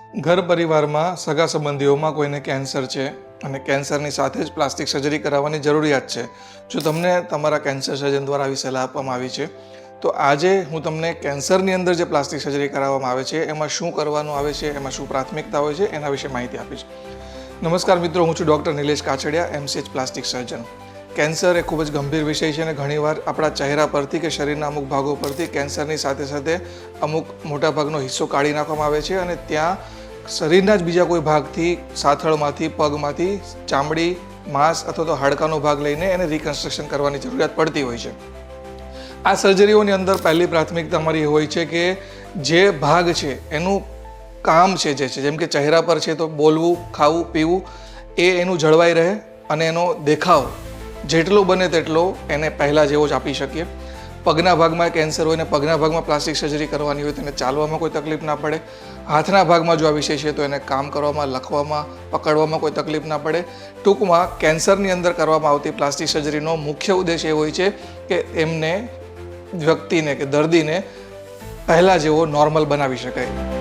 ઘર પરિવારમાં સગા સંબંધીઓમાં કોઈને કેન્સર છે અને કેન્સરની સાથે જ પ્લાસ્ટિક સર્જરી કરાવવાની જરૂરિયાત છે. જો તમને તમારા કેન્સર સર્જન દ્વારા આવી સલાહ આપવામાં આવી છે તો આજે હું તમને કેન્સરની અંદર જે પ્લાસ્ટિક સર્જરી કરાવવામાં આવે છે એમાં શું કરવાનું આવે છે, એમાં શું પ્રાથમિકતા હોય છે, એના વિશે માહિતી આપીશ. નમસ્કાર મિત્રો, હું છું doctor Nilesh Kachhadiya, MCH plastic surgeon. Cancer એ ખૂબ જ ગંભીર વિષય છે અને ઘણીવાર આપણા ચહેરા પરથી કે શરીરના અમુક ભાગો પરથી કેન્સરની સાથે સાથે અમુક મોટાભાગનો હિસ્સો કાઢી નાખવામાં આવે છે અને ત્યાં શરીરના જ બીજા કોઈ ભાગથી, સાથળમાંથી, પગમાંથી ચામડી, માંસ અથવા તો હાડકાનો ભાગ લઈને એને રિકન્સ્ટ્રક્શન કરવાની જરૂરિયાત પડતી હોય છે. આ સર્જરીઓની અંદર પહેલી પ્રાથમિકતા અમારી એ હોય છે કે જે ભાગ છે એનું કામ છે જે છે, જેમ કે ચહેરા પર છે તો બોલવું, ખાવું, પીવું એ એનું જળવાઈ રહે અને એનો દેખાવ જેટલો બને તેટલો એને પહેલાં જેવો જ આપી શકીએ. પગના ભાગમાં કેન્સર હોય ને પગના ભાગમાં પ્લાસ્ટિક સર્જરી કરવાની હોય તો એને ચાલવામાં કોઈ તકલીફ ના પડે. હાથના ભાગમાં જો આ વિષય છે તો એને કામ કરવામાં, લખવામાં, પકડવામાં કોઈ તકલીફ ના પડે. ટૂંકમાં કેન્સરની અંદર કરવામાં આવતી પ્લાસ્ટિક સર્જરીનો મુખ્ય ઉદ્દેશ એ હોય છે કે એમને વ્યક્તિને કે દર્દીને પહેલાં જેવો નોર્મલ બનાવી શકાય.